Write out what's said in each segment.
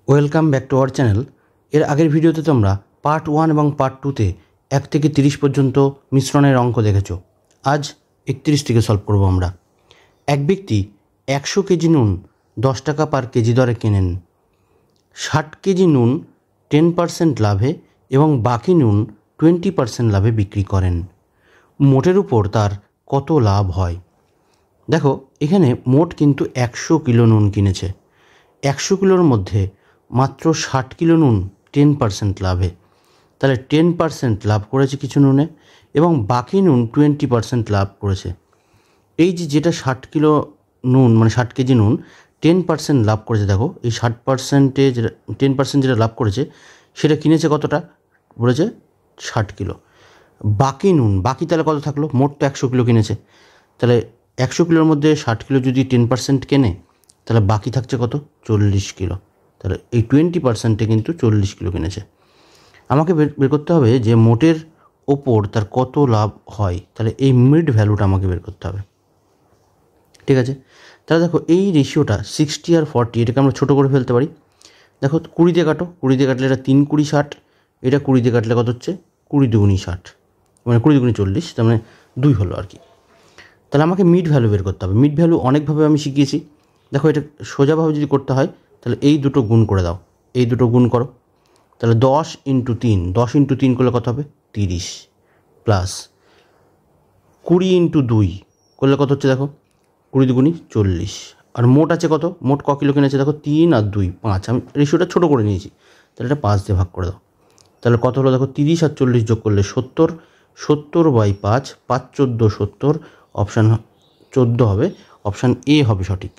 Welcome back to our channel. এর আগের ভিডিওতে তোমরা পার্ট 1 এবং পার্ট 2তে 1 থেকে 30 পর্যন্ত মিশ্রণের অঙ্ক দেখেছো। আজ 31 থেকে সলভ করব আমরা। এক ব্যক্তি 100 কেজি নুন 10 টাকা পার কেজি দরে কেনেন। 60 কেজি নুন 10% লাভে এবং বাকি নুন 20% লাভে বিক্রি করেন। মোটের উপর তার কত লাভ হয়? দেখো, এখানে মোট কিন্তু 100 কিলো নুন কিনেছে। 100 কিলোর মধ্যে মাত্র 60 কিলো নুন 10% লাভে, তাহলে 10% লাভ করেছে কিছু নুনে এবং বাকি নুন 20% লাভ করেছে। এই যেটা 60 কিলো নুন মানে 60 কেজি নুন 10% লাভ করেছে, দেখো এই 60%-এ যেটা 10% যেটা লাভ করেছে সেটা কিনেছে কতটা বলেছে 60 কিলো। বাকি নুন বাকি তাহলে কত থাকলো? মোট তো 100 কিলো কিনেছে, তাহলে 100 কিলোর মধ্যে 60 কিলো যদি 10% কেনে তাহলে বাকি থাকছে কত? 40 কিলো। তাহলে এই 20%-এ কিন্তু 40 কিলো কিনেছে। আমাকে বের করতে হবে যে মোটের ওপর তার কত লাভ হয়, তাহলে এই মিড ভ্যালুটা আমাকে বের করতে হবে। ঠিক আছে, তাহলে দেখো এই রেশিওটা 60 আর 40, এটাকে আমরা ছোটো করে ফেলতে পারি। দেখো 20 দিয়ে কাটো, 20 দিয়ে কাটলে এটা 3 20 60, এটা 20 দিয়ে কাটলে কত হচ্ছে? 20 দুগুণী 60, মানে 20 দুগুণী 40, তার মানে 2 হলো আর কি। তাহলে আমাকে মিড ভ্যালু বের করতে হবে। মিড ভ্যালু অনেকভাবে আমি শিখিয়েছি। দেখো এটা সোজাভাবে যদি করতে হয় তাহলে এই দুটো গুণ করে দাও, এই দুটো গুণ করো, তাহলে 10 × 3, 10 × 3 করলে কত হবে? 30, প্লাস 20 × 2 করলে কত হচ্ছে? দেখো 20 দুগুণী 40, আর মোট আছে কত? মোট ক কিলো কিনেছে? দেখো 3 আর 2 5, আমি রেশিওটা ছোটো করে নিয়েছি, তাহলে এটা 5 দিয়ে ভাগ করে দাও। তাহলে কত হলো? দেখো 30 আর 40 যোগ করলে 70, 70/5, 5 14 70, অপশান 14 হবে, অপশান এ হবে সঠিক।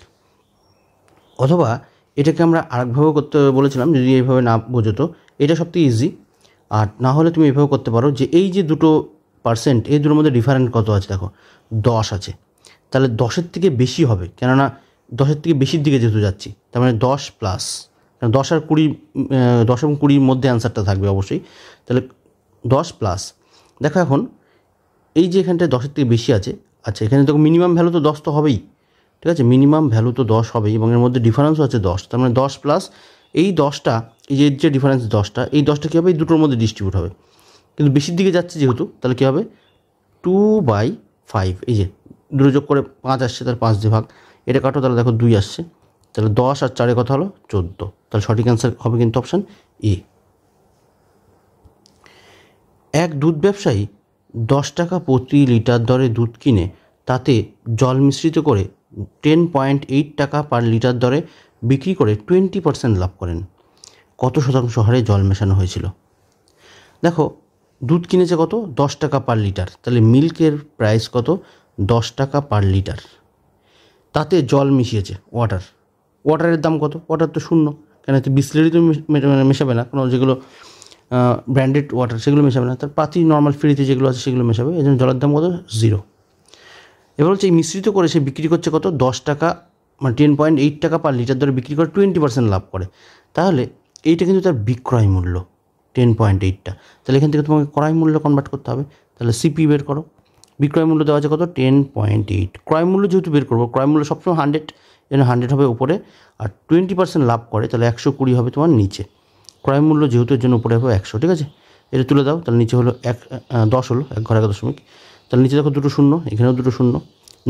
অথবা এটাকে আমরা আরেকভাবেও করতে বলেছিলাম, যদি এইভাবে না বোঝো তো এটা সবথেকে ইজি, আর না হলে তুমি এইভাবে করতে পারো যে এই যে দুটো পার্সেন্ট, এই দুটোর মধ্যে ডিফারেন্ট কত আছে? দেখো 10 আছে, তাহলে 10-এর থেকে বেশি হবে, কেননা 10-এর থেকে বেশির দিকে যেহেতু যাচ্ছি, তার মানে 10 প্লাস, 10 আর 20, 10 এবং 20-র মধ্যে অ্যান্সারটা থাকবে অবশ্যই, তাহলে 10 প্লাস। দেখো এখন এই যে এখানটায় 10-এর থেকে বেশি আছে, আচ্ছা এখানে দেখো মিনিমাম ভ্যালু তো 10 তো হবেই, ঠিক আছে, মিনিমাম ভ্যালু তো 10 হবেই এবং এর মধ্যে ডিফারেন্সও আছে 10, তার মানে 10 প্লাস এই 10টা, এই যে ডিফারেন্স 10টা, এই 10টা কী হবে? এই দুটোর মধ্যে ডিস্ট্রিবিউট হবে, কিন্তু বেশির দিকে যাচ্ছে যেহেতু, তাহলে কী হবে? 2/5, এই যে দুটো যোগ করে 5 আসছে, তার 5 দিয়ে ভাগ, এটা কাটো, তাহলে দেখো 2 আসছে, তাহলে 10 আর 4 কথা হলো 14, তাহলে সঠিক অ্যান্সার হবে কিন্তু অপশান এ। এক দুধ ব্যবসায়ী 10 টাকা প্রতি লিটার দরে দুধ কিনে তাতে জল মিশ্রিত করে 10.8 টাকা পার লিটার দরে বিক্রি করে 20% লাভ করেন। কত শতাংশ হারে জল মেশানো হয়েছিল? দেখো দুধ কিনেছে কত? 10 টাকা পার লিটার, তাহলে মিল্কের প্রাইস কত? 10 টাকা পার লিটার, তাতে জল মিশিয়েছে ওয়াটারের দাম কত? ওয়াটার তো শূন্য, কেন এতে বিসলেরি তো মেশাবে না, কোনো যেগুলো ব্র্যান্ডেড ওয়াটার সেগুলো মেশাবে না, তার পাতি নর্মাল ফ্রিতে যেগুলো আছে সেগুলো মেশাবে, এই জন্য জলের দাম কত? 0। এবার হচ্ছে এই মিশ্রিত করে সে বিক্রি করছে কত? 10 টাকা, মানে 10.8 টাকা পার লিটার দরে বিক্রি করে 20% লাভ করে, তাহলে এইটা কিন্তু তার বিক্রয় মূল্য 10.8টা, তাহলে এখান থেকে তোমাকে ক্রয় মূল্য কনভার্ট করতে হবে, তাহলে সিপি বের করো। বিক্রয় মূল্য দেওয়া আছে কত? 10.8, ক্রয় মূল্য যেহেতু বের করবো, ক্রয় মূল্য সবসময় 100, যেন 100 হবে উপরে, আর 20% লাভ করে তাহলে 120 হবে তোমার নিচে। ক্রয় মূল্য যেহেতু এর জন্য উপরে হবে 100, ঠিক আছে, এটা তুলে দাও, তাহলে নিচে হলো 10 হলো 1 ঘর 1 দশমিক, তাহলে নিচে দেখো দুটো শূন্য, এখানেও দুটো শূন্য,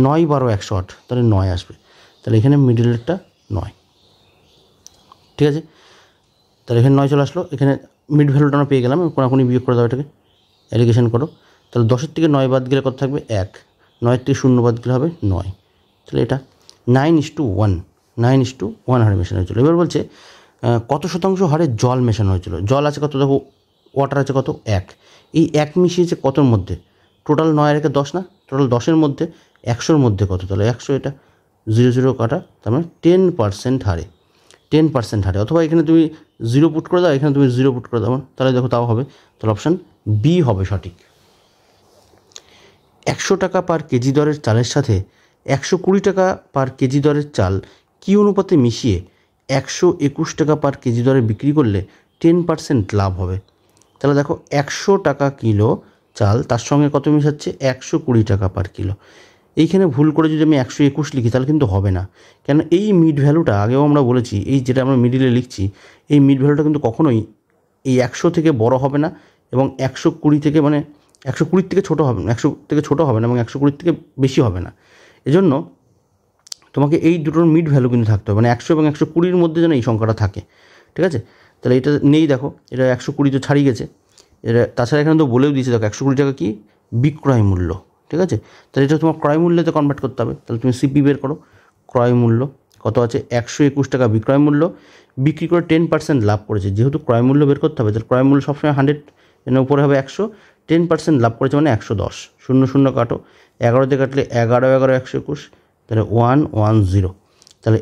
9 12 108, তাহলে 9 আসবে, তাহলে এখানে মিডলেরটা 9, ঠিক আছে, তাহলে এখানে 9 চলে আসলো, এখানে মিড ভ্যালুটা আমরা পেয়ে গেলাম, কোনাকুনি বিয়োগ করে দাও, এটাকে অ্যালিগেশন করো, তাহলে 10-এর থেকে 9 বাদ গেলে কত থাকবে? 1, 9-এর থেকে 0 বাদ গেলে হবে 9, তাহলে এটা 9:1, 9:1 হারে মেশানো হয়েছিল। এবার বলছে কত শতাংশ হারে জল মেশানো হয়েছিল? জল আছে কত? দেখো ওয়াটার আছে কত? 1, এই 1 মিশিয়েছে কতর মধ্যে? টোটাল 9 আর 10 না, টোটাল 10-এর মধ্যে 100-র মধ্যে কত? তাহলে 100, এটা 0 0 কাটা, তার মানে 10% হারে, 10% হারে, অথবা এখানে তুমি 0 পুট করে দাও, এখানে তুমি 0 পুট করে দাও, তাহলে দেখো তাও হবে, তাহলে অপশান বি হবে সঠিক। 100 টাকা পার কেজি দরের চালের সাথে 120 টাকা পার কেজি দরের চাল কী অনুপাতে মিশিয়ে 121 টাকা পার কেজি দরে বিক্রি করলে 10% লাভ হবে? তাহলে দেখো 100 টাকা কিলো চাল, তার সঙ্গে কত মিশাচ্ছে? 120 টাকা পার কিলো, এইখানে ভুল করে যদি আমি 121 লিখি তাহলে কিন্তু হবে না, কেন এই মিড ভ্যালুটা আগেও আমরা বলেছি, এই যেটা আমরা মিডিলে লিখছি এই মিড ভ্যালুটা কিন্তু কখনোই এই 100 থেকে বড় হবে না এবং 120 থেকে মানে 120 থেকে ছোটো হবে না, 100 থেকে ছোটো হবে না এবং 120 থেকে বেশি হবে না। এজন্য তোমাকে এই দুটোর মিড ভ্যালু কিন্তু থাকতে হবে, মানে 100 এবং 120-র মধ্যে যেন এই সংখ্যাটা থাকে, ঠিক আছে। তাহলে এটা নেই, দেখো এটা 120 তো ছাড়িয়ে গেছে, এটা তাছাড়া এখানে তো বলেও দিয়েছে, দেখো 120 টাকা কি বিক্রয় মূল্য, ঠিক আছে। তাহলে এটা তোমার ক্রয় মূল্যতে কনভার্ট করতে হবে। তাহলে তুমি সিপি বের করো, ক্রয় মূল্য কত আছে 121 টাকা বিক্রয় মূল্য, বিক্রি করে 10% লাভ করেছে, যেহেতু ক্রয় মূল্য বের করতে হবে তাহলে ক্রয় মূল্য সবসময় 100 এর উপরে হবে 100, 10% লাভ করেছে মানে 110, 0 কাটো, 11 দিয়ে কাটলে 11 11 121, তাহলে 110, তাহলে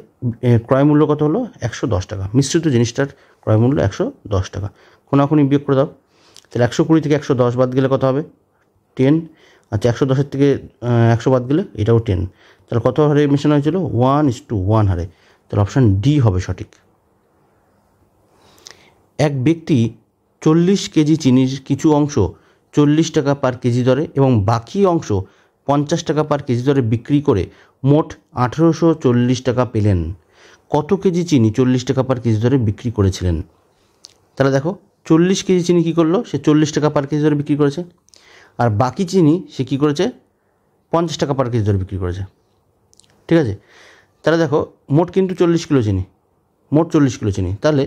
ক্রয় মূল্য কত হলো 110 টাকা। মিশ্রিত জিনিসটার ক্রয় মূল্য 110 টাকা। কোনাকুনি বিয়োগ করে দাও, তাহলে 120 থেকে 110 বাদ গেলে কত হবে 10, আচ্ছা 110-এর থেকে 100 বাদ গেলে এটাও 10, তাহলে কত হারে মেশানো হয়েছিল 1:1 হারে, তাহলে অপশান ডি হবে সঠিক। এক ব্যক্তি 40 কেজি চিনির কিছু অংশ 40 টাকা পার কেজি দরে এবং বাকি অংশ 50 টাকা পার কেজি দরে বিক্রি করে মোট 1840 টাকা পেলেন। কত কেজি চিনি 40 টাকা পার কেজি দরে বিক্রি করেছিলেন? তাহলে দেখো 40 কেজি চিনি কী করলো, সে 40 টাকা পার কেজি দরে বিক্রি করেছে, আর বাকি চিনি সে কী করেছে 50 টাকা পার কেজি দরে বিক্রি করেছে, ঠিক আছে। তাহলে দেখো মোট কিন্তু 40 কিলো চিনি, মোট 40 কিলো চিনি, তাহলে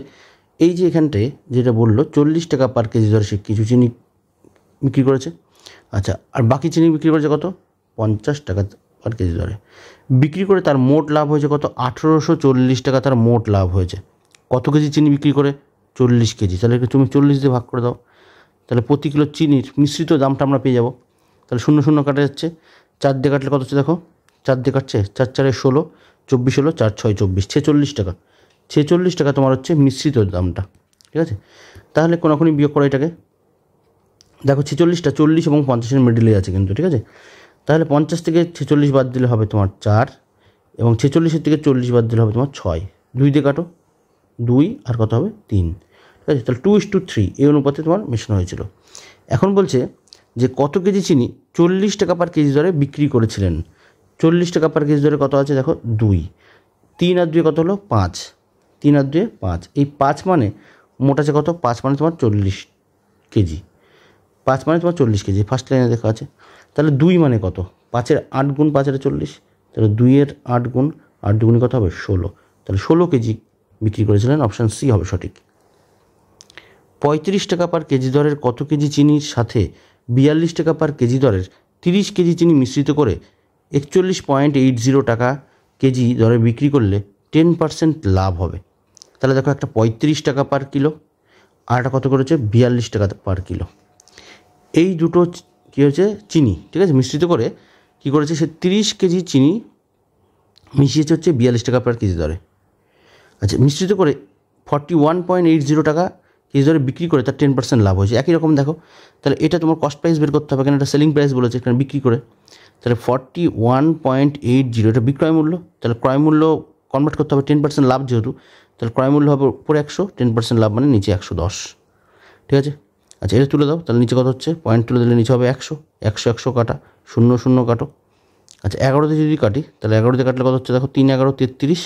এই যে এখানটায় যেটা বললো 40 টাকা পার কেজি দরে সে কিছু চিনি বিক্রি করেছে, আচ্ছা আর বাকি চিনি বিক্রি করেছে কত 50 টাকা পার কেজি দরে, বিক্রি করে তার মোট লাভ হয়েছে কত 1840 টাকা, তার মোট লাভ হয়েছে। কত কেজি চিনি বিক্রি করে 40 কেজি, তাহলে তুমি 40 দিয়ে ভাগ করে দাও, তাহলে প্রতি কিলো চিনির মিশ্রিত দামটা আমরা পেয়ে যাব। তাহলে 0 কাটা যাচ্ছে, 4 দিয়ে কাটলে কত হচ্ছে দেখো, 4 দিয়ে কাটছে 4 4 16, 24 হলো, 4 6 24, 46 টাকা, 46 টাকা তোমার হচ্ছে মিশ্রিত দামটা, ঠিক আছে। তাহলে কোনাকুনি বিয়োগ করো এটাকে, দেখো 46টা 40 এবং 50-এর মিডিলে আছে কিন্তু, ঠিক আছে। তাহলে 50 থেকে 46 বাদ দিলে হবে তোমার 4 এবং 46-এর থেকে 40 বাদ দিলে হবে তোমার 6, 2 দিয়ে কাটো 2 আর কত হবে 3, ঠিক আছে। তাহলে 2:3 এই অনুপাতে তোমার মেশানো হয়েছিল। এখন বলছে যে কত কেজি চিনি 40 টাকা পার কেজি দরে বিক্রি করেছিলেন। 40 টাকা পার কেজি দরে কত আছে দেখো 2, 3 আর 2 কত হলো 5, 3 আর 2 5, এই 5 মানে মোট আছে কত 5 মানে তোমার 40 কেজি, 5 মানে তোমার 40 কেজি, ফার্স্ট লাইনে দেখা আছে। তাহলে 2 মানে কত 5-এর 8 গুণ 5-এর 40, তাহলে 2-এর 8 গুণ 8 দুগুণে কত হবে 16, তাহলে 16 কেজি বিক্রি করেছিলেন, অপশান সি হবে সঠিক। 35 টাকা পার কেজি দরের কত কেজি চিনির সাথে 42 টাকা পার কেজি দরের 30 কেজি চিনি মিশ্রিত করে 41.80 টাকা কেজি দরে বিক্রি করলে 10% লাভ হবে। তাহলে দেখো একটা 35 টাকা পার কিলো আর একটা কত করেছে 42 টাকা পার কিলো, এই দুটো কী হয়েছে চিনি, ঠিক আছে, মিশ্রিত করে কী করেছে সে 30 কেজি চিনি মিশিয়েছে হচ্ছে 42 টাকা পার কেজি দরে, আচ্ছা মিশ্রিত করে 41.80 টাকা কেজি দরে বিক্রি করে তার 10% লাভ হয়েছে। একই রকম দেখো, তাহলে এটা তোমার কস্ট প্রাইস বের করতে হবে, কারণ এটা সেলিং প্রাইস বলেছে, এখানে বিক্রি করে, তাহলে 41.80 এটা বিক্রয় মূল্য, তাহলে ক্রয় মূল্য কনভার্ট করতে হবে 10% লাভ যেহেতু, তাহলে ক্রয় মূল্য হবে উপরে 100, 10% লাভ মানে নিচে 110, ঠিক আছে। আচ্ছা এটা তুলে দাও, তাহলে নিচে কত হচ্ছে পয়েন্ট তুলে দিলে নিচে হবে 100, 100 কাটা 0 কাটো, আচ্ছা 11 দিয়ে যদি কাটি তাহলে 11 দিয়ে কাটলে কত হচ্ছে দেখো 3 11 33,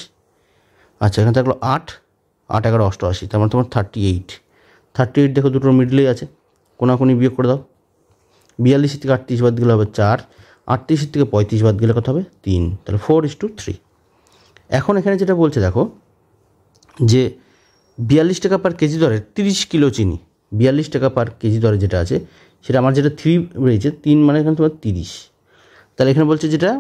আচ্ছা এখানে থাকলো 8 8 11 88, তার মানে তোমার 38 দেখো দুটোর মিডলেই আছে, কোনাকুনি বিয়োগ করে দাও, 42 থেকে 38 বাদ গেলে হবে 4, 38 থেকে 35 বাদ গেলে কত হবে 3, তাহলে 4:3। এখন এখানে যেটা বলছে দেখো যে 42 টাকা পার কেজি দরে 30 কিলো চিনি, 42 টাকা পার কেজি দরে যেটা আছে সেটা আমার যেটা 3 রয়েছে 3 মানে এখানে তোমার 30, তাহলে এখানে বলছে যেটা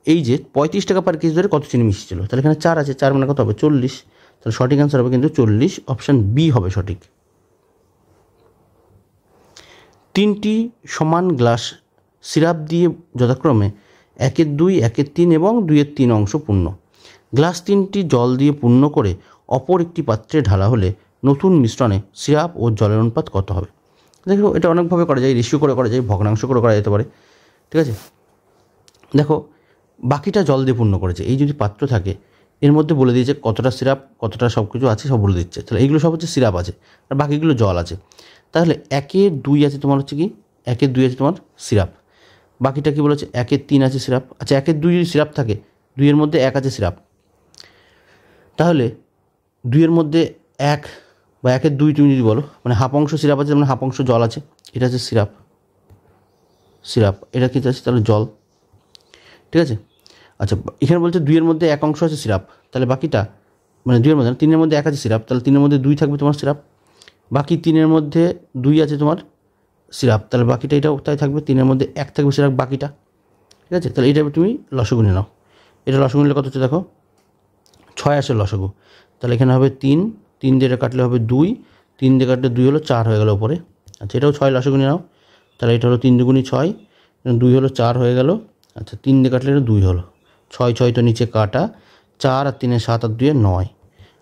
এই যে 35 টাকা পার কেজি দরে কত চিনি মিশিয়েছিল, তাহলে এখানে 4 আছে, 4 মানে কত হবে 40, তাহলে সঠিক অ্যান্সার হবে কিন্তু 40, অপশান বি হবে সঠিক। 3টি সমান গ্লাস সিরাপ দিয়ে যথাক্রমে 1-এর 2, 1-এর 3 এবং 2-এর 3 অংশ পূর্ণ। গ্লাস 3টি জল দিয়ে পূর্ণ করে অপর একটি পাত্রে ঢালা হলে নতুন মিশ্রণে সিরাপ ও জলের অনুপাত কত হবে? দেখো এটা অনেকভাবে করা যায়, রেশিও করে করা যায়, ভগ্নাংশ করে করা যেতে পারে, ঠিক আছে। দেখো বাকিটা জল দিয়ে পূর্ণ করেছে, এই যদি পাত্র থাকে এর মধ্যে বলে দিয়েছে কতটা সিরাপ কতটা সব কিছু আছে সব বলে দিচ্ছে, তাহলে এইগুলো সব হচ্ছে সিরাপ আছে আর বাকিগুলো জল আছে। তাহলে 1-এর 2 আছে তোমার হচ্ছে কি 1-এর 2 আছে তোমার সিরাপ, বাকিটা কী বলেছে 1/3 আছে সিরাপ। আচ্ছা 1/2 যদি সিরাপ থাকে, 2-এর মধ্যে 1 আছে সিরাপ, তাহলে 2-এর মধ্যে 1 বা 1/2 তুমি যদি বলো, মানে হাফ অংশ সিরাপ আছে, মানে হাফ অংশ জল আছে, এটা আছে সিরাপ, এটা কী আছে তাহলে জল, ঠিক আছে। আচ্ছা এখানে বলছে 2-এর মধ্যে 1 অংশ আছে সিরাপ, তাহলে বাকিটা মানে 2-এর মধ্যে 3-এর মধ্যে 1 আছে সিরাপ, তাহলে 3-এর মধ্যে 2 থাকবে তোমার সিরাপ, বাকি 3-এর মধ্যে 2 আছে তোমার সিরাপ, তাহলে বাকিটা এটাও তাই থাকবে, 3-এর মধ্যে 1 থাকবে সিরাপ বাকিটা, ঠিক আছে। তাহলে এটা তুমি লসাগু নিয়ে নাও, এটা লসাগু নিলে কত হচ্ছে দেখো 6 আসে লসাগু, তাহলে এখানে হবে 3 দিয়ে কাটলে হবে 2, 3 দিয়ে কাটলে 2 হলো 4 হয়ে গেল উপরে। আচ্ছা এটাও 6 লসাগু নিয়ে নাও, তাহলে এটা হলো 3 দুগুণী 6, 2 হলো 4 হয়ে গেল। আচ্ছা 3 দিয়ে কাটলে এটা 2 হলো, 6 তো নিচে কাটা, 4 আর 3 7 আর 2 9।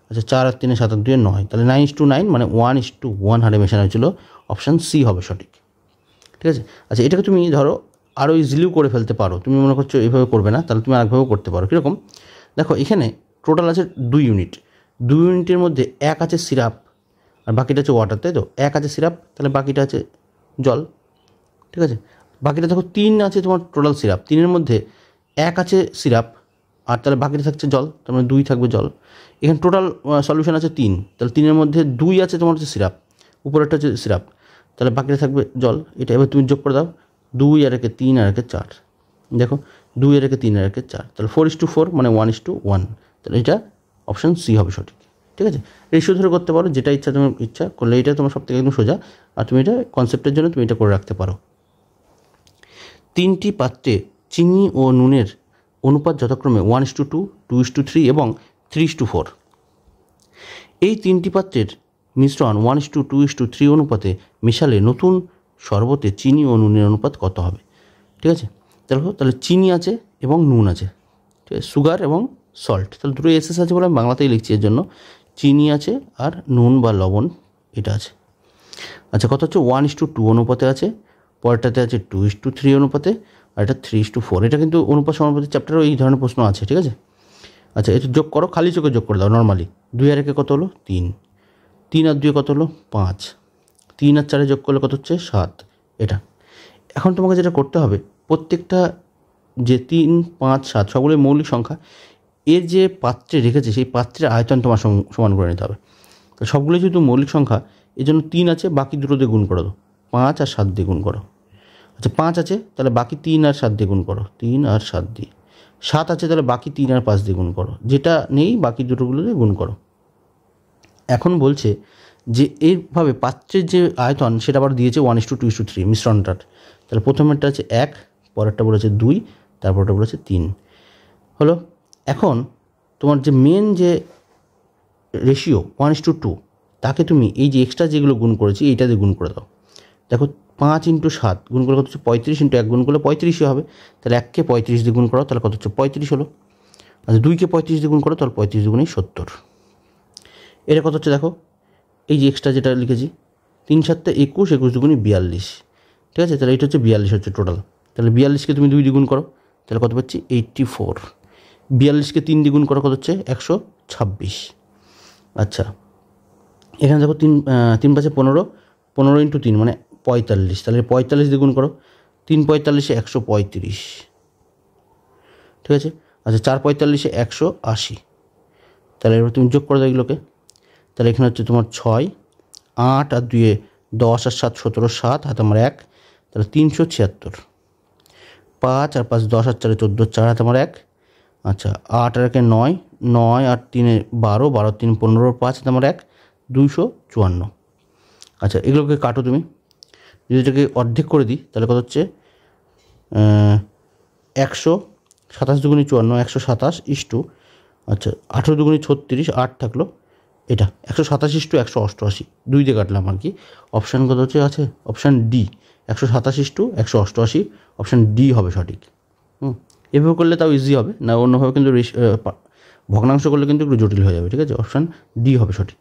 আচ্ছা 4 আর 3 7 আর 2 9, তাহলে 9:9 মানে 1:1 হারে মেশানো হয়েছিল, অপশান সি হবে সঠিক, ঠিক আছে। আচ্ছা এটাকে তুমি ধরো আরও ইজিলিও করে ফেলতে পারো, তুমি মনে করছো এইভাবে করবে না, তাহলে তুমি আরেকভাবেও করতে পারো। কীরকম দেখো, এখানে টোটাল আছে 2 ইউনিট, 2 ইউনিটের মধ্যে 1 আছে সিরাপ আর বাকিটা আছে ওয়াটার, তাই তো। 1 আছে সিরাপ, তাহলে বাকিটা আছে জল, ঠিক আছে। বাকিটা দেখো 3 আছে তোমার টোটাল সিরাপ, 3-এর মধ্যে 1 আছে সিরাপ আর তাহলে বাকিটা থাকছে জল, তার মানে 2 থাকবে জল। এখানে টোটাল সলিউশন আছে 3, তাহলে 3-এর মধ্যে 2 আছে তোমার হচ্ছে সিরাপ, উপরেরটা হচ্ছে সিরাপ, তাহলে বাকিটা থাকবে জল। এটা এবার তুমি যোগ করে দাও, 2 আর 1 3 আর 1 4, দেখো 2 আর 1 3 আর 1 4, তাহলে 4:4 মানে 1:1, তাহলে এটা অপশান সি হবে সঠিক, ঠিক আছে। রেশিও ধরে করতে পারো, যেটা ইচ্ছা তোমার ইচ্ছা করলে, এটা তোমার সব থেকে একদম সোজা, আর তুমি এটা কনসেপ্টের জন্য তুমি এটা করে রাখতে পারো। 3টি পাত্রে চিনি ও নুনের অনুপাত যথাক্রমে 1:2, 2:3 এবং 3:4। এই 3টি পাত্রের মিশ্রণ 1:2, 2:3 অনুপাতে মেশালে নতুন শরবতে চিনি ও নুনের অনুপাত কত হবে, ঠিক আছে। তাহলে চিনি আছে এবং নুন আছে, ঠিক আছে, সুগার এবং সল্ট, তাহলে দুটো এসএস আছে বলে আমি বাংলাতেই লিখছি, এর জন্য চিনি আছে আর নুন বা লবণ এটা আছে। আচ্ছা কত হচ্ছে 1:2 অনুপাতে আছে, পরেরটাতে আছে 2:3 অনুপাতে, আর এটা 3:4। এটা কিন্তু অনুপাত সমানুপাতের চ্যাপ্টারও এই ধরনের প্রশ্ন আছে, ঠিক আছে। আচ্ছা এটা যোগ করো, খালি চোখে যোগ করে দাও নর্মালি। 2 আর 1 কত হলো 3, 3 আর 2 কত হলো 5, 3 আর 4 যোগ করলে কত হচ্ছে 7। এটা এখন তোমাকে যেটা করতে হবে, প্রত্যেকটা যে 3, 5, 7 সবগুলোই মৌলিক সংখ্যা, এর যে পাত্রে রেখেছে সেই পাত্রের আয়তন তোমার সমান করে নিতে হবে। তো সবগুলোই যেহেতু মৌলিক সংখ্যা, এই জন্য 3 আছে, বাকি দুটো দিয়ে গুণ করে দাও, 5 আর 7 দিয়ে গুণ করো। আচ্ছা 5 আছে, তাহলে বাকি 3 আর 7 দিয়ে গুণ করো, 3 আর 7 দিয়ে। 7 আছে, তাহলে বাকি 3 আর 5 দিয়ে গুণ করো, যেটা নেই বাকি দুটোগুলো দিয়ে গুণ করো। এখন বলছে যে এইভাবে পাত্রের যে আয়তন সেটা আবার দিয়েছে 1:2, 2:3 মিশ্রণটার, তাহলে প্রথমেরটা আছে 1, পরেরটা বলেছে 2, তারপরটা বলেছে 3 হলো। এখন তোমার যে মেন যে রেশিও 1:2, তাকে তুমি এই যে এক্সট্রা যেগুলো গুণ করেছি এইটা দিয়ে গুণ করে দাও। দেখো 5 × 7 গুণ করলে কত হচ্ছে 35, × 1 গুণ করলে 35 হবে, তাহলে 1কে 35 দিয়ে গুণ করো, তাহলে কত হচ্ছে 35 হলো। আচ্ছা 2কে 35 দিয়ে গুণ করো, তাহলে 35 × 2 = 70। এটা কত হচ্ছে দেখো, এই যে এক্সট্রা যেটা লিখেছি 3 × 7 = 21, 21 × 2 = 42, ঠিক আছে। তাহলে এটা হচ্ছে 42 হচ্ছে টোটাল, তাহলে 42কে তুমি 2 দিয়ে গুণ করো, তাহলে কত পাচ্ছি 84। 42কে 3 দিয়ে গুণ করো, কত হচ্ছে 126। আচ্ছা এখানে দেখো 3 3 × 5 = 15, 15 × 3 মানে 45, তাহলে 45 দিয়ে গুণ করো, 3 45 135, ঠিক আছে। আচ্ছা 4 45 180, তাহলে এবার তুমি যোগ করে দাও এগুলোকে, তাহলে এখানে হচ্ছে তোমার 6, 8 আর 2 10 আর 7 17, 7 হাতে আমার 1, তাহলে 376। 5 আর 5 10 আর 4 14, 4 হাতে আমার 1। আচ্ছা 8 আর 1 9, 9 আর 3 12, 12 3 15, 5 হাতে আমার 1, 254। আচ্ছা এগুলোকে কাটো তুমি, যদি এটাকে অর্ধেক করে দিই তাহলে কত হচ্ছে 127 দুগুণী 54, 127 আচ্ছা 18 দুগুণী 36, 8 থাকলো, এটা 127 × 188, 2 দিয়ে কাটলাম আর কি। অপশান কত হচ্ছে আছে, অপশান ডি 127 × 188, অপশান ডি হবে সঠিক। এভাবে করলে তাও ইজি হবে, না অন্যভাবে কিন্তু ভগ্নাংশ করলে কিন্তু একটু জটিল হয়ে যাবে, ঠিক আছে। অপশান ডি হবে সঠিক।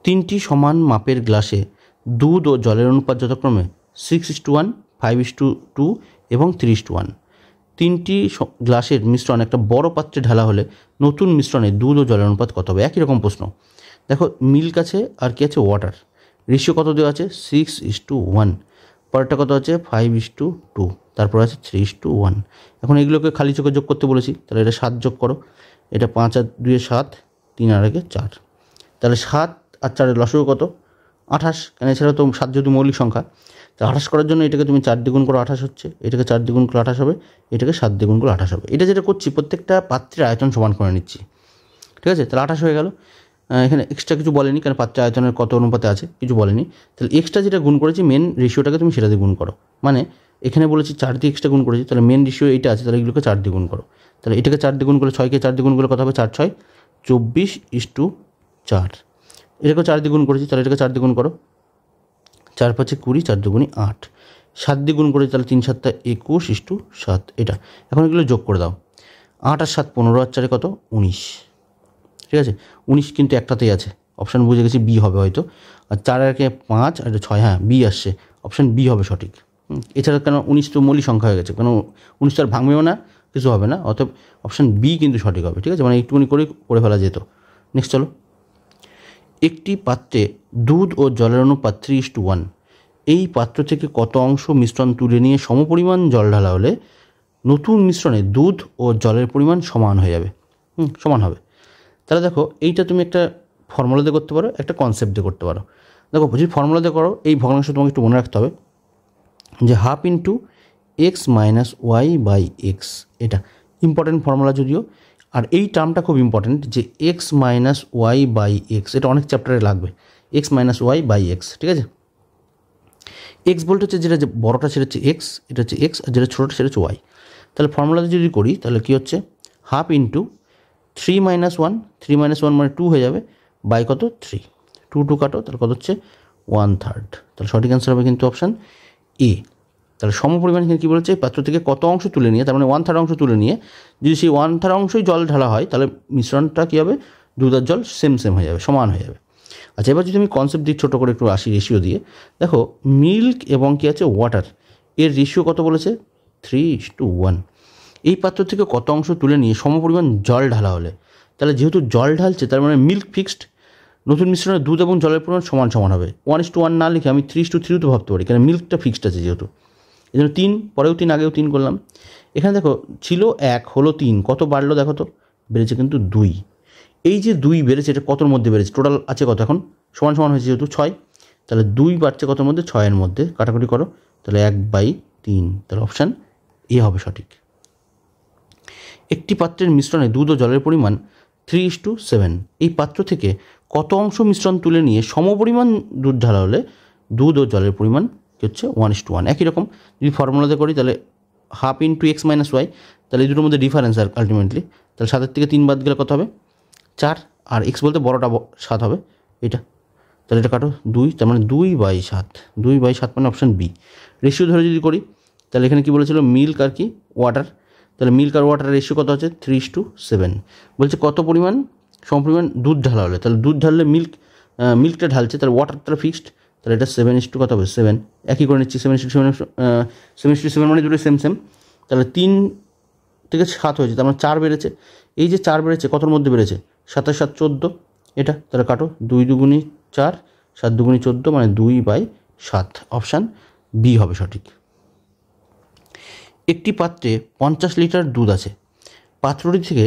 3টি সমান মাপের গ্লাসে দুধ ও জলের অনুপাত যথাক্রমে 6:1, 5:2 এবং 3:1। 3টি গ্লাসের মিশ্রণ একটা বড় পাত্রে ঢালা হলে নতুন মিশ্রণে দুধ ও জলের অনুপাত কত হবে। একই রকম প্রশ্ন, দেখো মিল্ক আছে আর কি আছে ওয়াটার, রেশিও কত দেওয়া আছে 6:1, পরেরটা কত আছে 5:2, তারপর আছে 3:1। এখন এগুলোকে খালি চোখে যোগ করতে বলেছি, তাহলে এটা 7 যোগ করো, এটা 5 আর 2 7, 3 আর 1 4, তাহলে 7 আর 4 লসগু কত 28। কেন এছাড়া তো 7 যেহেতু মৌলিক সংখ্যা, তো 28 করার জন্য এটাকে তুমি 4 দিয়ে গুণ করো 28 হচ্ছে, এটাকে 4 দিয়ে গুণ করলে 28 হবে, এটাকে 7 দিয়ে গুণ করলে 28 হবে। এটা যেটা করছি প্রত্যেকটা পাত্রের আয়তন সমান করে নিচ্ছি, ঠিক আছে। তাহলে 28 হয়ে গেল। এখানে এক্সট্রা কিছু বলেনি, কারণ পাত্রের আয়তনের কত অনুপাতে আছে কিছু বলেনি। তাহলে এক্সট্রা যেটা গুণ করেছি মেন রেশিওটাকে তুমি সেটা দিয়ে গুণ করো, মানে এখানে বলেছি 4 দিয়ে এক্সট্রা গুণ করেছি, তাহলে মেন রেশিও এইটা আছে, তাহলে এগুলোকে 4 দিয়ে গুণ করো। তাহলে এটাকে 4 দিয়ে গুণ করলে 6কে 4 দিয়ে গুণ করলে কত হবে 4 6 24:4। এটাকে 4 দিয়ে গুণ করেছি, তাহলে এটাকে 4 দিয়ে গুণ করো, 4 5 20, 4 2 8, 7 দিয়ে গুণ করেছি, তাহলে 3 7 21:7 এটা। এখন এগুলো যোগ করে দাও, 8 আর 7 15 আর 4 কত 19, ঠিক আছে। 19 কিন্তু একটাতেই আছে, অপশান বুঝে গেছি বি হবে হয়তো। আর 4 আর 5 আর 6, হ্যাঁ বি আসছে, অপশান বি হবে সঠিক। এছাড়া কেন 19 তো মৌলিক সংখ্যা হয়ে গেছে, কেন 19 তো আর ভাঙবেও না, কিছু হবে না, অতএব অপশান বি কিন্তু সঠিক হবে, ঠিক আছে। মানে একটুখানি করে ফেলা যেত। নেক্সট চলো, একটি পাত্রে দুধ ও জলের অনুপাত 3:1, এই পাত্র থেকে কত অংশ মিশ্রণ তুলে নিয়ে সমপরিমাণ জল ঢালা হলে নতুন মিশ্রণে দুধ ও জলের পরিমাণ সমান হয়ে যাবে, সমান হবে। তাহলে দেখো এইটা তুমি একটা ফর্মুলা দিয়ে করতে পারো, একটা কনসেপ্ট দিয়ে করতে পারো। দেখো যদি ফর্মুলা দিয়ে করো, এই ভগ্নাংশ তোমাকে একটু মনে রাখতে হবে যে half into x minus Y by X, এটা ইম্পর্টেন্ট ফর্মুলা যদিও। আর এই টার্মটা খুব ইম্পর্টেন্ট যে X minus Y by X, এটা অনেক চ্যাপ্টারে লাগবে, X minus Y by X, ঠিক আছে। এক্স বলতে হচ্ছে যেটা যে বড়টা সেটা হচ্ছে এক্স, এটা হচ্ছে এক্স, আর যেটা ছোটোটা সেটা হচ্ছে ওয়াই। তাহলে ফর্মুলাতে যদি করি তাহলে কী হচ্ছে হাফ ইন্টু 3 - 1, 3 - 1 মানে 2 হয়ে যাবে, বাই কত 3, 2 2 কাটো, তাহলে কত হচ্ছে 1/3। তাহলে সঠিক অ্যান্সার হবে কিন্তু অপশান এ। তাহলে সমপরিমাণ এখানে কী বলেছে, পাত্র থেকে কত অংশ তুলে নিয়ে, তার মানে 1/3 অংশ তুলে নিয়ে যদি সেই 1/3 অংশই জল ঢালা হয়, তাহলে মিশ্রণটা কী হবে, দুধ আর জল সেম হয়ে যাবে, সমান হয়ে যাবে। আচ্ছা, এবার যদি আমি কনসেপ্ট দিই ছোটো করে একটু আসি রেশিও দিয়ে, দেখো মিল্ক এবং কী আছে ওয়াটার, এর রেশিও কত বলেছে 3:1। এই পাত্র থেকে কত অংশ তুলে নিয়ে সমপরিমাণ জল ঢালা হলে, তাহলে যেহেতু জল ঢালছে তার মানে মিল্ক ফিক্সড, নতুন মিশ্রণে দুধ এবং জলের পরিমাণ সমান হবে। 1:1 না লিখে আমি 3:3 তো ভাবতে পারি, কারণ মিল্কটা ফিক্সড আছে যেহেতু, এই জন্য 3, পরেও 3, আগেও 3 করলাম। এখানে দেখো ছিল 1 হলো 3, কত বাড়লো দেখো তো, বেড়েছে কিন্তু 2। এই যে 2 বেড়েছে, এটা কতর মধ্যে বেড়েছে, টোটাল আছে কত এখন সমান হয়েছে যেহেতু 6, তাহলে 2 বাড়ছে কতর মধ্যে 6-এর মধ্যে, কাটাকুটি করো, তাহলে 1/3, তাহলে অপশান এ হবে সঠিক। একটি পাত্রের মিশ্রণে দুধ ও জলের পরিমাণ 3:7, এই পাত্র থেকে কত অংশ মিশ্রণ তুলে নিয়ে সমপরিমাণ দুধ ঢালা হলে দুধ ও জলের পরিমাণ কী হচ্ছে 1:1। একই রকম যদি ফর্মুলাতে করি তাহলে half into X minus Y, তাহলে এই দুটোর মধ্যে ডিফারেন্স আর আলটিমেটলি, তাহলে 7 থেকে 3 বাদ গেলে কত হবে 4, আর এক্স বলতে বড়টা 7 হবে এটা, তাহলে এটা কাটো 2, তার মানে 2/7, 2/7 মানে অপশান বি। রেশিও ধরে যদি করি তাহলে এখানে কী বলেছিল মিল্ক আর কি ওয়াটার, তাহলে মিল্ক আর ওয়াটারের রেশিও কত আছে 3:7। বলছে কত পরিমাণ সমপরিমাণ দুধ ঢালা হলে, তাহলে দুধ ঢাললে মিল্কটা ঢালছে, তাহলে ওয়াটারটা ফিক্সড, তাহলে এটা 7:, কত হবে 7, একই করে নিচ্ছি 7:7 মানে দুটো সেম। তাহলে 3 থেকে 7 হয়েছে, তার মানে 4 বেড়েছে। এই যে 4 বেড়েছে কতর মধ্যে বেড়েছে 7 আর 7 14, এটা তাহলে কাটো 2 2 4, 7 2 14 মানে 2/7, অপশান বি হবে সঠিক। একটি পাত্রে 50 লিটার দুধ আছে, পাত্রটি থেকে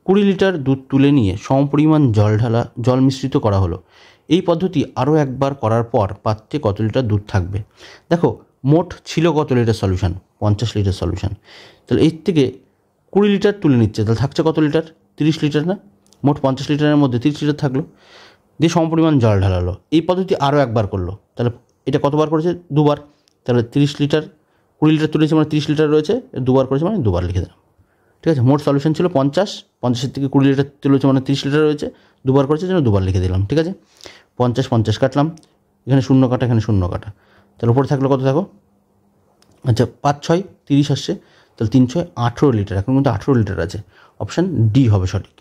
20 লিটার দুধ তুলে নিয়ে সমপরিমাণ জল মিশ্রিত করা হলো। এই পদ্ধতি আরও একবার করার পর পাত্রে কত লিটার দুধ থাকবে। দেখো মোট ছিল কত লিটার সলিউশন, 50 লিটার সলিউশন, তাহলে এর থেকে 20 লিটার তুলে নিচ্ছে, তাহলে থাকছে কত লিটার 30 লিটার না, মোট 50 লিটারের মধ্যে 30 লিটার থাকলো, দিয়ে সমপরিমাণ জল ঢালালো। এই পদ্ধতি আরও একবার করলো, তাহলে এটা কতবার করেছে 2বার, তাহলে 30 লিটার 20 লিটার তুলেছে মানে 30 লিটার রয়েছে, 2বার করেছে মানে 2বার লিখে দিলাম, ঠিক আছে। মোট সলিউশন ছিল 50 থেকে 20 লিটার তুলেছে মানে 30 লিটার রয়েছে, 2বার করেছে জন্য 2বার লিখে দিলাম, ঠিক আছে। 50 কাটলাম, এখানে 0 কাটা, এখানে 0 কাটা, তাহলে উপরে থাকলো কত দেখো, আচ্ছা 5 6 30 আসছে, তাহলে 3 6 18 লিটার, এখন কিন্তু 18 লিটার আছে, অপশান ডি হবে সঠিক,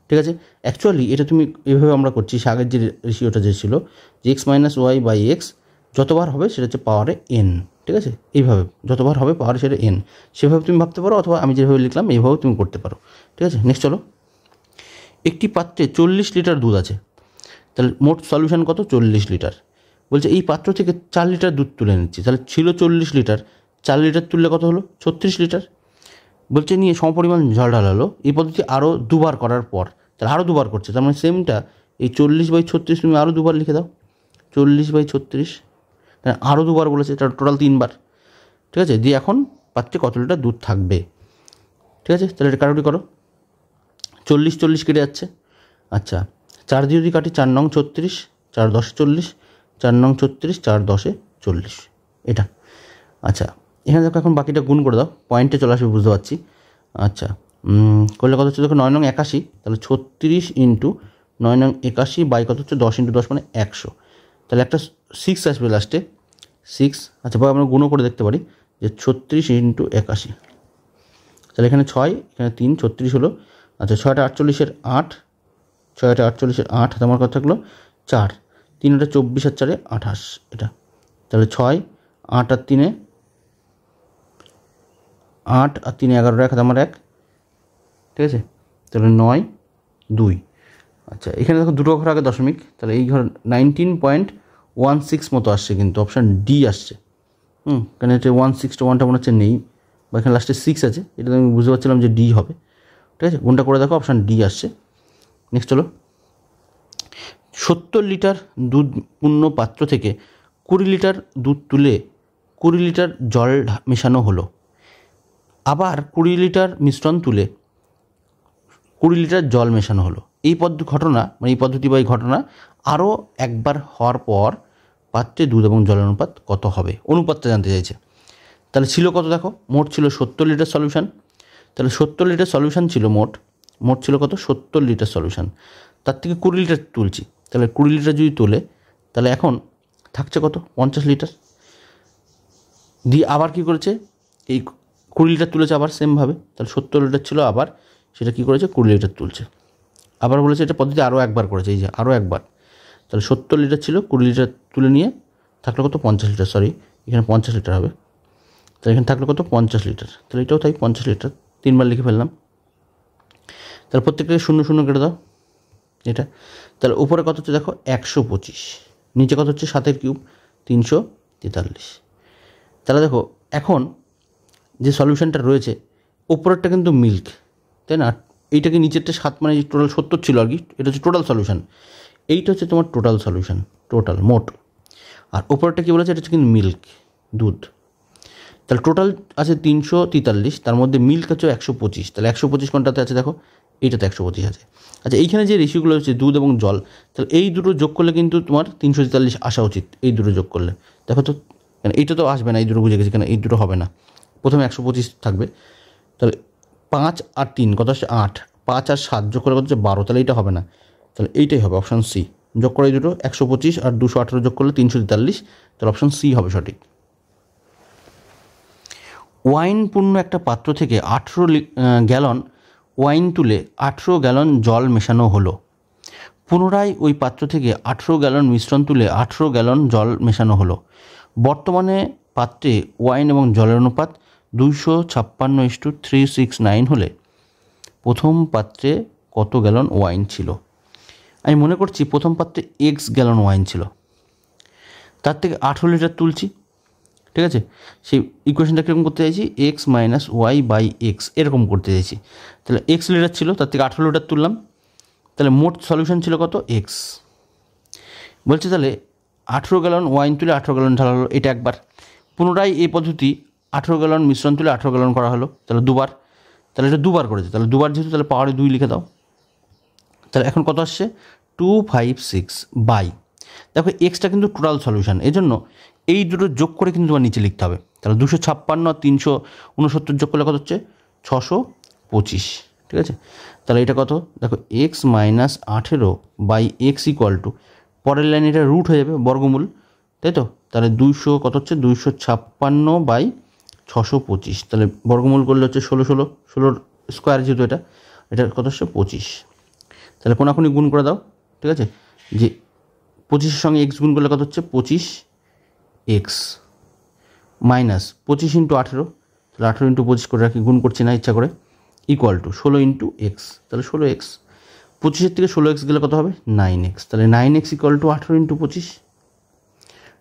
ঠিক আছে। অ্যাকচুয়ালি এটা তুমি এভাবে আমরা করছি, আগের যে রেশিওটা যে ছিল যে X minus Y by X যতবার হবে সেটা হচ্ছে পাওয়ারে এন, ঠিক আছে। এইভাবে যতবার হবে পাওয়ারে সেটা এন, সেভাবে তুমি ভাবতে পারো, অথবা আমি যেভাবে লিখলাম এইভাবেও তুমি করতে পারো, ঠিক আছে। নেক্সট চলো, একটি পাত্রে 40 লিটার দুধ আছে, তাহলে মোট সলিউশন কত 40 লিটার, বলছে এই পাত্র থেকে 4 লিটার দুধ তুলে নিচ্ছি, তাহলে ছিল 40 লিটার, 4 লিটার তুললে কত হলো? 36 লিটার। বলছে নিয়ে সমপরিমাণ জল ঢালালো। এই পদ্ধতি আরও দুবার করার পর, তাহলে আরও দুবার করছে, তার মানে সেমটা এই 40/36 তুমি আরও দুবার লিখে দাও, 40/36, আরও দুবার বলেছে, এটা টোটাল 3বার। ঠিক আছে, দিয়ে এখন পাত্রে কত লিটার দুধ থাকবে। ঠিক আছে, তাহলে এটা কাটাকুটি করো, 40 কেটে যাচ্ছে। আচ্ছা, 4 দিয়ে যদি কাটি 4 নং 36, 4 10 40, 4 নং 36, 4 10 40, এটা। আচ্ছা, এখানে দেখো এখন বাকিটা গুণ করে দাও, পয়েন্টে চলে আসবে, বুঝতে পারছি। আচ্ছা, করলে কত হচ্ছে দেখো, 9 নং 81, তাহলে 36 ইন্টু 9 নং 81 বাই কত হচ্ছে 10 ইন্টু 10 মানে 100, তাহলে একটা 6 আসবে লাস্টে, 6। আচ্ছা, বা আমরা গুণও করে দেখতে পারি যে 36 ইন্টু 81, তাহলে এখানে 6, এখানে 3, 36 হলো। আচ্ছা, 6টা 48-এর 8, 6টা 48-এর 8, হাতে আমার কত থাকলো 4, 3টা 24 আর 4 28, এটা। তাহলে 6, 8 আর 3 8 আর 3 11, হাতে আমার 1, ঠিক আছে, তাহলে 9 2। আচ্ছা, এখানে দেখো দুটো ঘর আগে দশমিক, তাহলে এই ঘর 19.16 মতো আসছে, কিন্তু অপশান ডি আসছে। এখানে হচ্ছে 161টা মনে হচ্ছে নেই, বা এখানে লাস্টে 6 আছে, এটা আমি বুঝতে পারছিলাম যে ডি হবে। ঠিক আছে, গুণটা করে দেখো, অপশান ডি আসছে। নেক্সট হলো 70 লিটার দুধ পূর্ণ পাত্র থেকে 20 লিটার দুধ তুলে 20 লিটার জল মেশানো হলো। আবার 20 লিটার মিশ্রণ তুলে 20 লিটার জল মেশানো হলো। এই ঘটনা মানে এই পদ্ধতি বা এই ঘটনা আরও একবার হওয়ার পর পাত্রে দুধ এবং জলের অনুপাত কত হবে? অনুপাতটা জানতে চাইছে। তাহলে ছিল কত দেখো, মোট ছিল 70 লিটার সলিউশন, তাহলে 70 লিটার সলিউশন ছিল মোট ছিল কত? 70 লিটার সলিউশন, তার থেকে 20 লিটার তুলছি, তাহলে 20 লিটার যদি তোলে তাহলে এখন থাকছে কত? 50 লিটার। দিয়ে আবার কি করেছে, এই 20 লিটার তুলেছে আবার সেমভাবে, তাহলে 70 লিটার ছিল, আবার সেটা কী করেছে 20 লিটার তুলছে। আবার বলেছে এটা পদ্ধতি আরও একবার করেছে, এই যে আরও একবার, তাহলে 70 লিটার ছিল, 20 লিটার তুলে নিয়ে থাকলো কত? 50 লিটার, সরি এখানে 50 লিটার হবে, তাহলে এখানে থাকলো কত? 50 লিটার, তাহলে এটাও তাই 50 লিটার, 3বার লিখে ফেললাম। তাহলে প্রত্যেকটা 0 0 কেটে দাও এটা, তাহলে উপরে কত হচ্ছে দেখো 125, নিচে কত হচ্ছে 7 কিউব 343। তাহলে দেখো এখন যে সলিউশনটা রয়েছে উপরেরটা কিন্তু মিল্ক, তাই না? এইটাকে নিচেরটা 7 মানে টোটাল 70 ছিল আর কি, এটা হচ্ছে টোটাল সলিউশন, এইটা হচ্ছে তোমার টোটাল সলিউশন, টোটাল মোট। আর উপরেরটা কী বলেছে, এটা হচ্ছে কিন্তু মিল্ক, দুধ। তাহলে টোটাল আছে 343, তার মধ্যে মিল্ক হচ্ছে 125, তাহলে 125 কোনটাতে আছে দেখো, এইটাতে 125 আছে। আচ্ছা, এইখানে যে রেশিওগুলো হচ্ছে দুধ এবং জল, তাহলে এই দুটো যোগ করলে কিন্তু তোমার 343 আসা উচিত, এই দুটো যোগ করলে। দেখো তো, এইটা তো আসবে না, এই দুটো বুঝে গেছি, কেন এই দুটো হবে না, প্রথমে 125 থাকবে, তাহলে 5 আর 3 কত আসছে 8, 5 আর 7 যোগ করে কত হচ্ছে 12, তাহলে এইটা হবে না, তাহলে এইটাই হবে অপশান সি। যোগ করে এই দুটো 125 আর 218 যোগ করলে 343, তাহলে অপশান সি হবে সঠিক। ওয়াইন পূর্ণ একটা পাত্র থেকে 18 গ্যালন ওয়াইন তুলে 18 গ্যালন জল মেশানো হলো। পুনরায় ওই পাত্র থেকে 18 গ্যালন মিশ্রণ তুলে 18 গ্যালন জল মেশানো হলো। বর্তমানে পাত্রে ওয়াইন এবং জলের অনুপাত 256:369 হলে প্রথম পাত্রে কত গ্যালন ওয়াইন ছিল? আমি মনে করছি প্রথম পাত্রে x গ্যালন ওয়াইন ছিল, তার থেকে 18 লিটার তুলছি, ঠিক আছে, সেই ইকুয়েশনটা কীরকম করতে চাইছি, x minus Y by X এরকম করতে চাইছি। তাহলে x লিটার ছিল, তার থেকে 18 লিটার তুললাম, তাহলে মোট সলিউশন ছিল কত? x। বলছে তাহলে 18 গ্যালন ওয়াইন তুলে 18 গ্যালন ঢালা হলো, এটা একবার। পুনরায় এই পদ্ধতি 18 গ্যালন মিশ্রণ তুলে 18 গ্যালন করা হলো, তাহলে দুবার, তাহলে এটা দুবার করেছে, তাহলে দুবার যেহেতু তাহলে পাওয়ারে 2 লিখে দাও। তাহলে এখন কত আসছে 256 বাই, দেখো এক্সটা কিন্তু টোটাল সলিউশন, এই জন্য এই দুটো যোগ করে কিন্তু তোমার নিচে লিখতে হবে। তাহলে 256 আর 369 যোগ করলে কত হচ্ছে 625, ঠিক আছে। তাহলে এটা কত দেখো X minus 18 by X equal to, পরের লাইনে এটা রুট হয়ে যাবে বর্গমূল, তাই তো। তাহলে 200 কত হচ্ছে 256 বাই 625, তাহলে বর্গমূল করলে হচ্ছে 16 স্কোয়ার, যেহেতু এটা কত হচ্ছে 25, তাহলে কোনাকুনি গুণ করে দাও, ঠিক আছে। যে 25-এর সঙ্গে এক্স গুণ করলে কত হচ্ছে 25 এক্স মাইনাস 25 ইন্টু 18, তাহলে 18 ইন্টু 25 করে রাখি, গুণ করছি না ইচ্ছা করে, ইকুয়াল টু 16 ইন্টু এক্স, তাহলে 16 এক্স, 25-এর থেকে 16 এক্স গেলে কত হবে 9 এক্স, তাহলে 9 এক্স ইকুয়াল টু 18 ইন্টু 25,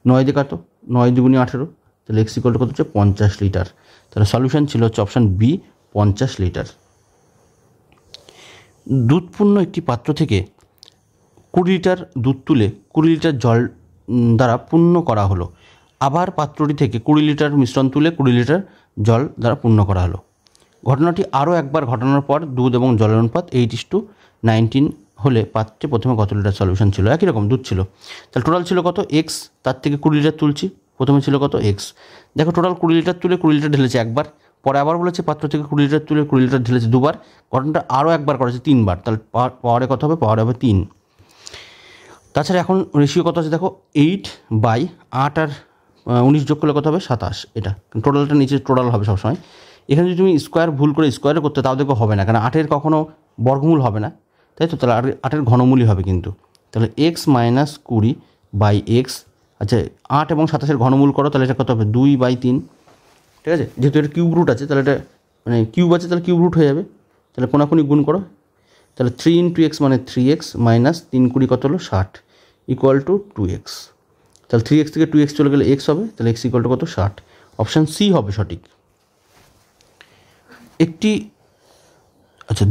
9 দিয়ে কাটো, 9 দুগুণে 18, তাহলে x ইকুয়াল টু কত হচ্ছে 50 লিটার। তাহলে সলিউশন ছিল হচ্ছে অপশান বি 50 লিটার। দুধপূর্ণ একটি পাত্র থেকে 20 লিটার দুধ তুলে 20 লিটার জল দ্বারা পূর্ণ করা হলো। আবার পাত্রটি থেকে 20 লিটার মিশ্রণ তুলে 20 লিটার জল দ্বারা পূর্ণ করা হলো। ঘটনাটি আরও একবার ঘটানোর পর দুধ এবং জলের অনুপাত 8:19 হলে পাত্রে প্রথমে কত লিটার সলিউশন ছিল? একই রকম দুধ ছিল, তাহলে টোটাল ছিল কত? এক্স, তার থেকে 20 লিটার তুলছি, প্রথমে ছিল কত? এক্স। দেখো টোটাল 20 লিটার তুলে 20 লিটার ঢেলেছে একবার, পরে আবার বলেছে পাত্র থেকে 20 লিটার তুলে 20 লিটার ঢেলেছে দুবার, ঘটনাটা আরও একবার করেছে 3বার, তাহলে পাওয়ারে কত হবে? পাওয়ারে হবে 3। তাছাড়া এখন রেশিও কত আছে দেখো, 8/8 আর 19 যোগ করলে কত হবে? 27। এটা টোটালটা নিচে টোটাল হবে সবসময়। এখানে যদি তুমি স্কোয়ার ভুল করে স্কোয়ারে করতে তাও দেখো হবে না, কারণ 8-এর কখনও বর্গমূল হবে না, তাই তো? তাহলে 8-এর ঘনমূলই হবে কিন্তু। তাহলে x - 20/x, আচ্ছা 8 এবং 27-এর ঘনমূল করো, তাহলে এটা কত হবে? 2/3। ঠিক আছে, যেহেতু এটা কিউব রুট আছে তাহলে এটা মানে কিউব আছে, তাহলে কিউব রুট হয়ে যাবে। তাহলে কোনাকুনি গুণ করো, তাহলে 3 × x মানে 3x মাইনাস 3 × 20 কত হলো? 60 ইকুয়াল টু 2x। তাহলে 3x থেকে 2x চলে গেলে x হবে, তাহলে x ইকুয়াল টু কত? 60। অপশান সি হবে সঠিক।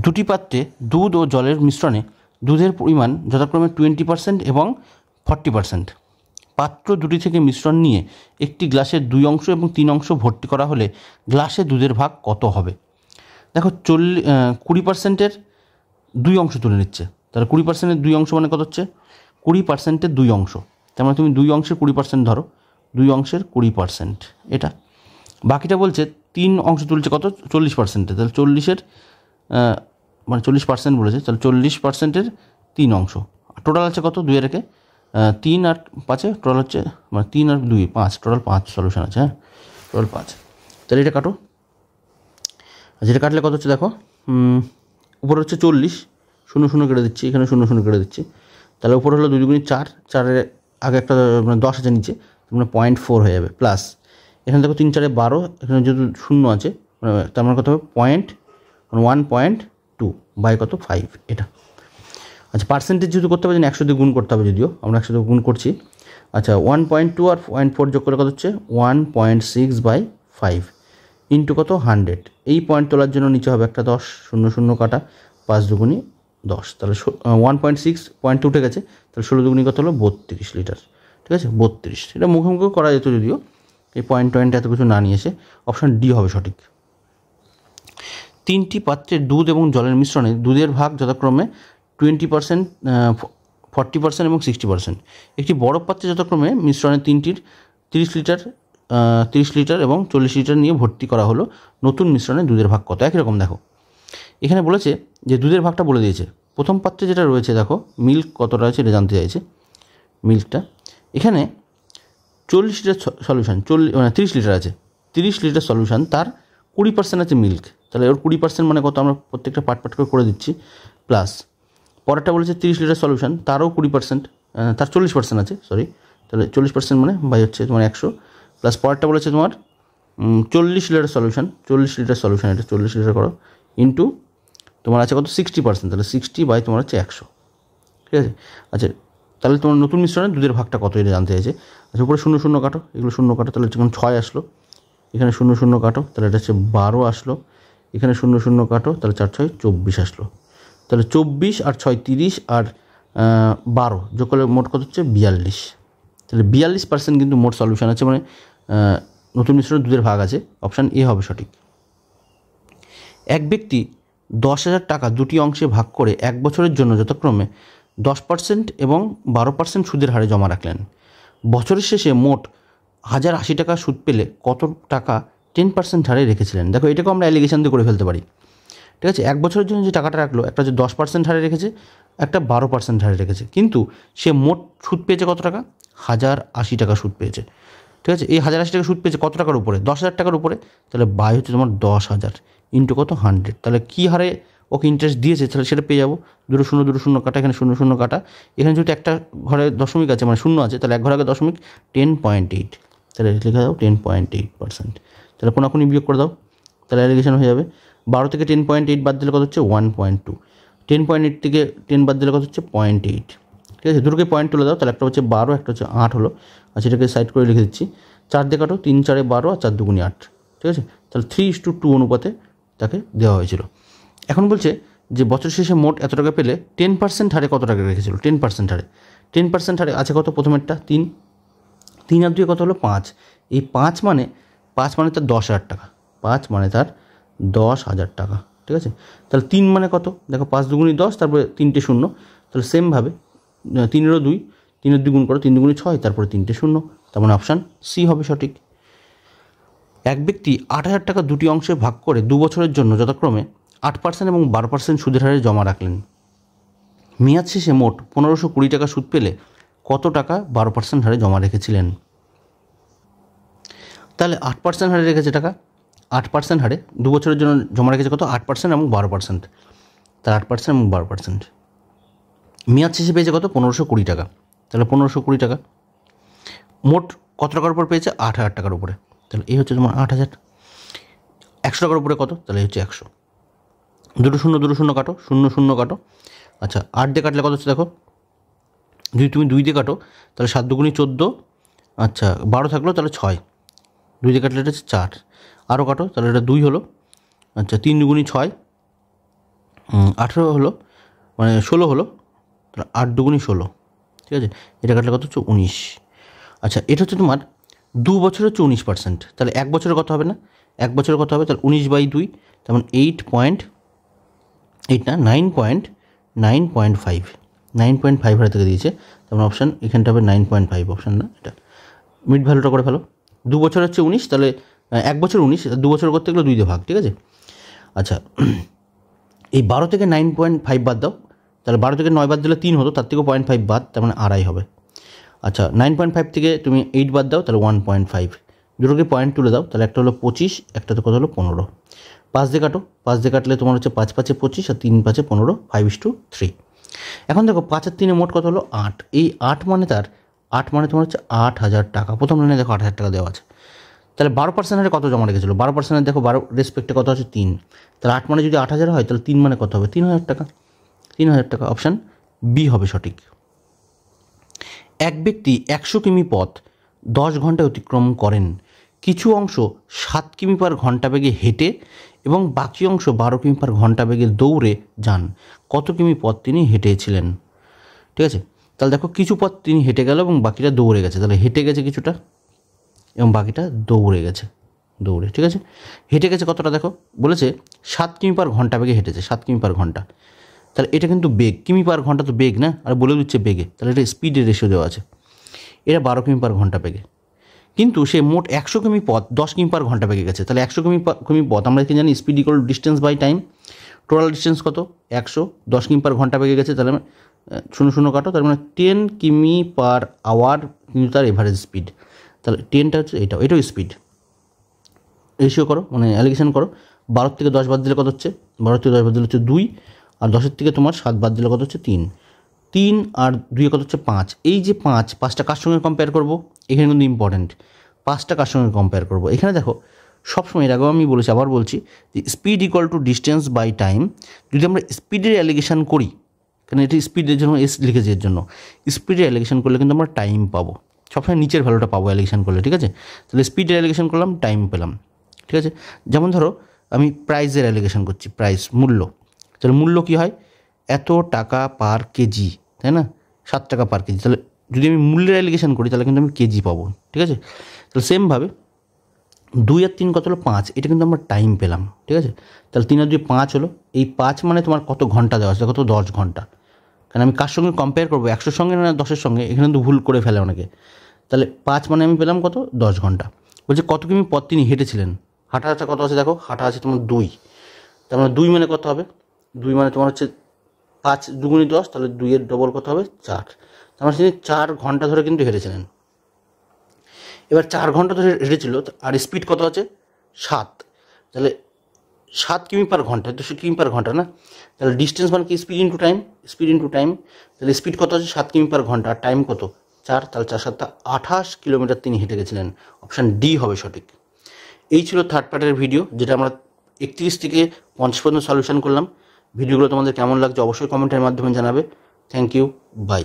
দুটি পাত্রে দুধ ও জলের মিশ্রণে দুধের পরিমাণ যথাক্রমে 20% এবং 40%। পাত্র দুটি থেকে মিশ্রণ নিয়ে একটি গ্লাসের 2 অংশ এবং 3 অংশ ভর্তি করা হলে গ্লাসে দুধের ভাগ কত হবে? দেখো 20%-এর 2 অংশ তুলে নিচ্ছে, তাহলে 20%-এর 2 অংশ মানে কত হচ্ছে? 20%-এর 2 অংশ, তার মানে তুমি 2 অংশের 20% ধরো, 2 অংশের 20% এটা। বাকিটা বলছে 3 অংশ তুলছে কত? 40%-এ, তাহলে 40-এর মানে 40% বলেছে, তাহলে 40%-এর 3 অংশ। টোটাল আছে কত? 2 এর 3 আর 5-এ টোটাল হচ্ছে মানে 3 আর 2 5, টোটাল 5 সলিউশন আছে। হ্যাঁ, টোটাল 5। তাহলে এটা কাটো, যেটা কাটলে কত হচ্ছে দেখো, উপরে হচ্ছে 40, 0 0 কেটে দিচ্ছি, এখানে 0 0 কেটে দিচ্ছি, তাহলে উপরে হলো 2 2 4, 4-এর আগে একটা মানে 10 আছে নিচে, মানে 0.4 হয়ে যাবে, প্লাস এখানে দেখো 3 4 12, এখানে যেহেতু 0 আছে মানে তার মানে কত হবে? 1.2 বাই কত? 5 এটা। আচ্ছা পার্সেন্টেজ যেহেতু করতে হবে, 100 দিয়ে গুণ করতে হবে, যদিও আমরা 100 দিয়ে গুণ করছি। আচ্ছা 1.2 আর 0.4 যোগ করলে কত হচ্ছে? 1.6/5 ইন্টু কত? 100। এই পয়েন্ট তোলার জন্য নিচে হবে একটা 10, 0 0 কাটা, 5 দুগুণি 10, তাহলে 1.6 পয়েন্ট উঠে গেছে, তাহলে 16 দুগুণি কত হলো? 32 লিটার। ঠিক আছে, 32। এটা মুখোমুখি করা যেত যদিও, এই পয়েন্ট এত কিছু না নিয়ে এসে। অপশান ডি হবে সঠিক। 3টি পাত্রের দুধ এবং জলের মিশ্রণে দুধের ভাগ যথাক্রমে 20%, 40% এবং 60%। একটি বড় পাত্রে যথাক্রমে মিশ্রণে 3টির 30 লিটার এবং 40 লিটার নিয়ে ভর্তি করা হলো। নতুন মিশ্রণে দুধের ভাগ কত? একই রকম দেখো, এখানে বলেছে যে দুধের ভাগটা বলে দিয়েছে। প্রথম পাত্রে যেটা রয়েছে দেখো, মিল্ক কতটা আছে এটা জানতে চাইছে, মিল্কটা এখানে 40 লিটার সলিউশন, মানে 30 লিটার আছে, 30 লিটার সলিউশন, তার 20% আছে মিল্ক, তাহলে ওর 20% মানে কত? আমরা প্রত্যেকটা পার্ট করে দিচ্ছি, প্লাস পরেরটা বলেছে 30 লিটার সলিউশন, তারও 20%, তার 40% আছে, সরি, তাহলে 40% মানে বাই হচ্ছে তোমার 100, প্লাস পরেরটা বলেছে তোমার 40 লিটার সলিউশন, 40 লিটার সলিউশন, এটা 40 লিটার করো, ইন্টু তোমার আছে কত? 60%, তাহলে 60 বাই তোমার হচ্ছে 100। ঠিক আছে, আচ্ছা তাহলে তোমার নতুন মিশ্রণে দুধের ভাগটা কত এটা জানতে চাইছে। আচ্ছা উপরে 0 0 কাটো, এগুলো 0 কাটো, তাহলে যখন 6 আসলো, এখানে 0 0 কাটো, তাহলে এটা হচ্ছে 12 আসলো, এখানে 0 0 কাটো, তাহলে 4 6 24 আসলো, তাহলে 24 আর 6 30 আর 12 যোগ করলে মোট কত হচ্ছে? 42। তাহলে 42% কিন্তু মোট সলিউশন আছে, মানে নতুন মিশ্রণে দুধের ভাগ আছে। অপশান এ হবে সঠিক। এক ব্যক্তি 10,000 টাকা দুটি অংশে ভাগ করে 1 বছরের জন্য যথাক্রমে 10% এবং 12% সুদের হারে জমা রাখলেন। বছরের শেষে মোট 1080 টাকা সুদ পেলে কত টাকা 10% হারে রেখেছিলেন? দেখো এটাকে আমরা অ্যালিগেশন দিয়ে করে ফেলতে পারি। ঠিক আছে, 1 বছরের জন্য যে টাকাটা রাখলো, একটা হচ্ছে 10% হারে রেখেছে, একটা 12% হারে রেখেছে, কিন্তু সে মোট সুদ পেয়েছে কত টাকা? 1080 টাকা সুদ পেয়েছে। ঠিক আছে, এই 1080 টাকা সুদ পেয়েছে কত টাকার উপরে? 10,000 টাকার উপরে, তাহলে বাই হচ্ছে তোমার 10,000 ইন্টু কত? 100, তাহলে কী হারে ওকে ইন্টারেস্ট দিয়েছে তাহলে সেটা পেয়ে যাবো। 2 0 কাটা, এখানে 0 0 কাটা, এখানে যেহেতু একটা ঘরে দশমিক আছে মানে 0 আছে, তাহলে এক ঘরে আগে দশমিক, 10.8, তাহলে লিখে দাও 10.8%। তাহলে কোনাকুনি বিয়োগ করে দাও, তাহলে অ্যালিগেশন হয়ে যাবে। 12 থেকে 10.8 বাদ দিলে কত হচ্ছে? 1.2। 10.8 থেকে 10 বাদ দিলে কত হচ্ছে? 0.8। ঠিক আছে, দুটোকে পয়েন্ট তুলে দাও, তাহলে একটা হচ্ছে 12, একটা হচ্ছে 8 হলো, আচ্ছা, এটাকে সাইড করে লিখে দিচ্ছি। 4 দিয়ে কাটো, 3 4 12 আর 4 2 8, ঠিক আছে। তাহলে 3:2 অনুপাতে তাকে দেওয়া হয়েছিল। এখন বলছে যে বছর শেষে মোট এত টাকা পেলে 10% হারে কত টাকা রেখেছিল। 10% হারে, 10% হারে আছে কত? প্রথমেরটা 3, 3 আর 2 কত হলো? 5। এই 5 মানে তার 10,000 টাকা। 5 মানে তার 10,000 টাকা, ঠিক আছে। তাহলে 3 মানে কত? দেখো 5 2 10, তারপরে 3টে শূন্য। তাহলে সেমভাবে 3-এরও 2, 3-এর 2 গুণ করো, 3 2 6, তারপরে 3টে শূন্য। তার মানে অপশান সি হবে সঠিক। এক ব্যক্তি 8,000 টাকা দুটি অংশে ভাগ করে 2 বছরের জন্য যথাক্রমে 8% এবং 12% সুদের হারে জমা রাখলেন। মেয়াদ শেষে মোট 1520 টাকা সুদ পেলে কত টাকা 12% হারে জমা রেখেছিলেন? তাহলে 8% হারে রেখেছে টাকা, 8% হারে 2 বছরের জন্য জমা রেখেছে কত? 8% এবং 12%। তাহলে 8% এবং 12%। মেয়াদ শেষে পেয়েছে কত? 1520 টাকা। তাহলে 1520 টাকা মোট কত টাকার উপর পেয়েছে? 8,000 টাকার উপরে। তাহলে এই হচ্ছে তোমার 8,000। 100 টাকার উপরে কত? তাহলে হচ্ছে 100। 2 শূন্য কাটো, 0 0 কাটো। আচ্ছা, 8 দিয়ে কাটলে কত হচ্ছে দেখো, যদি তুমি 2 দিয়ে কাটো তাহলে 7 2 14, আচ্ছা 12 থাকলো, তাহলে 6, 2 দিয়ে কাটলে এটা হচ্ছে 4, আরও কাটো, তাহলে এটা 2 হলো। আচ্ছা 3 2 6, 18 হলো, মানে 16 হলো, তাহলে 8 2 16, ঠিক আছে। এটা কাটলে কত হচ্ছে? 19। আচ্ছা, এটা হচ্ছে তোমার 2 বছরের হচ্ছে 19%। তাহলে 1 বছরে কত হবে? না 1 বছরে কত হবে? তাহলে 19/2, তেমন 8.8 না 9.5, 9.5 হারে থেকে দিয়েছে। তেমন অপশান এখানটা হবে 9.5, অপশান না এটা। মিড ভ্যালুটা করে ফেলো। 2 বছর হচ্ছে 19, তাহলে 1 বছর 19, 2 বছর করতে গেলে 2 দিয়ে ভাগ, ঠিক আছে। আচ্ছা, এই 12 থেকে 9.5 বাদ দাও, তাহলে 12 থেকে 9 বাদ দিলে 3 হতো, তার থেকেও 0.5 বাদ, তার মানে 2.5 হবে। আচ্ছা 9.5 থেকে তুমি 8 বাদ দাও, তাহলে 1.5। দুটোকে পয়েন্ট তুলে দাও, তাহলে একটা হলো 25, একটা তো কত হলো 15। 5 দিয়ে কাটো, 5 দিয়ে কাটলে তোমার হচ্ছে 5 5 25 আর 3 5 15, 5:3। এখন দেখো 5 আর 3 মোট কত হলো? 8। এই 8 মানে তোমার হচ্ছে 8,000 টাকা। প্রথম লাইনে দেখো 8,000 টাকা দেওয়া আছে। তাহলে 12% হারে কত জমা রেখেছিল? 12% দেখো 12 রেসপেক্টে কত আছে? 3। তাহলে 8 মানে যদি 8,000 হয়, তাহলে 3 মানে কত হবে? 3,000 টাকা। 3,000 টাকা, অপশান বি হবে সঠিক। এক ব্যক্তি 100 কিমি পথ 10 ঘন্টায় অতিক্রম করেন। কিছু অংশ 7 কিমি পার ঘন্টা বেগে হেঁটে এবং বাকি অংশ 12 কিমি পার ঘন্টা বেগে দৌড়ে যান। কত কিমি পথ তিনি হেঁটেছিলেন? ঠিক আছে, তাহলে দেখো কিছু পথ তিনি হেঁটে গেল এবং বাকিটা দৌড়ে গেছে। তাহলে হেঁটে গেছে কিছুটা এবং বাকিটা দৌড়ে গেছে, ঠিক আছে। হেঁটে গেছে কতটা দেখো, বলেছে 7 কিমি পার ঘন্টা বেগে হেঁটেছে, 7 কিমি পার ঘন্টা। তাহলে এটা কিন্তু বেগ, কিমি পার ঘন্টা তো বেগ না, আর বলে দিচ্ছে বেগে, তাহলে এটা স্পিডের রেশিও দেওয়া আছে। এটা 12 কিমি পার ঘন্টা বেগে, কিন্তু সে মোট 100 কিমি পথ 10 কিমি পার ঘন্টা বেগে গেছে। তাহলে 100 কিমি পথ আমরা কি জানি? Speed equal distance by time. Total distance কত? 100, 10 কিমি পার ঘন্টা বেগে গেছে, তাহলে 0 0 কাটো, তার মানে 10 কিমি পার আওয়ার কিন্তু তার এভারেজ স্পিড। তাহলে 10টা হচ্ছে এটাও স্পিড। রেশিও করো, মানে অ্যালিগেশন করো। 12 থেকে 10 বাদ দিলে কত হচ্ছে? 12 থেকে 10 বাদ দিলে হচ্ছে 2, আর 10 থেকে তোমার 7 বাদ দিলে কত হচ্ছে? 3। 3 আর 2 কত হচ্ছে? 5। এই যে 5টা কার সঙ্গে কম্পেয়ার করবো? এখানে কিন্তু ইম্পর্টেন্ট, 5টা কার সঙ্গে কম্পেয়ার করবো। এখানে দেখো সবসময়, এর আগেও আমি বলেছি, আবার বলছি, যে speed equal to distance by time. যদি আমরা স্পিডের অ্যালিগেশন করি, কারণ এটি স্পিডের জন্য এস লিখেছে, এর জন্য স্পিডের অ্যালিগেশন করলে কিন্তু আমরা টাইম পাবো, সবসময় নিচের ভ্যালুটা পাবো অ্যালিগেশন করলে, ঠিক আছে। তাহলে স্পিডের অ্যালিগেশন করলাম, টাইম পেলাম, ঠিক আছে। যেমন ধরো আমি প্রাইসের অ্যালিগেশন করছি, প্রাইস মূল্য। তাহলে মূল্য কী হয়? এত টাকা পার কেজি, তাই না? 7 টাকা পার কেজি। তাহলে যদি আমি মূল্যের অ্যালিগেশন করি, তাহলে কিন্তু আমি কেজি পাবো, ঠিক আছে। তাহলে সেমভাবে 2 আর 3 কত হলো? 5। এটা কিন্তু আমরা টাইম পেলাম, ঠিক আছে। তাহলে 3 আর 2 5 হলো। এই 5 মানে তোমার কত ঘন্টা দেওয়া আছে? কত? 10 ঘন্টা। কারণ আমি কার সঙ্গে কম্পেয়ার করবো? 100-র সঙ্গে না 10-এর সঙ্গে? এখানে তো ভুল করে ফেলে অনেকে। তাহলে 5 মানে আমি পেলাম কত? 10 ঘন্টা। বলছে কত কিমি পথ তিনি হেঁটেছিলেন। হাঁটা আছে কত আছে দেখো, হাঁটা আছে তোমার 2। তার মানে 2 মানে কত হবে? 2 মানে তোমার হচ্ছে 5 2 × 10, তাহলে 2 এর ডবল কত হবে? 4। তার মানে তিনি 4 ঘন্টা ধরে কিন্তু হেঁটেছিলেন। এবার 4 ঘন্টা ধরে হেঁটেছিল, আর স্পিড কত আছে? 7। তাহলে 7 কিমি পার ঘন্টা, তো কিমি পার ঘন্টা না? তাহলে ডিস্টেন্স মানে কি? Speed into time, speed into time. তাহলে স্পিড কত আছে? 7 কিমি পার ঘন্টা, আর টাইম কত? 4। তাহলে 4 7 28 কিলোমিটার তিনি হেঁটে গেছিলেন। অপশান ডি হবে সঠিক। এই ছিল থার্ড পার্টের ভিডিও, যেটা আমরা 31 থেকে 50 পর্যন্ত সলিউশন করলাম। ভিডিওগুলো তোমাদের কেমন লাগছে অবশ্যই কমেন্টের মাধ্যমে জানাবে। Thank you, by.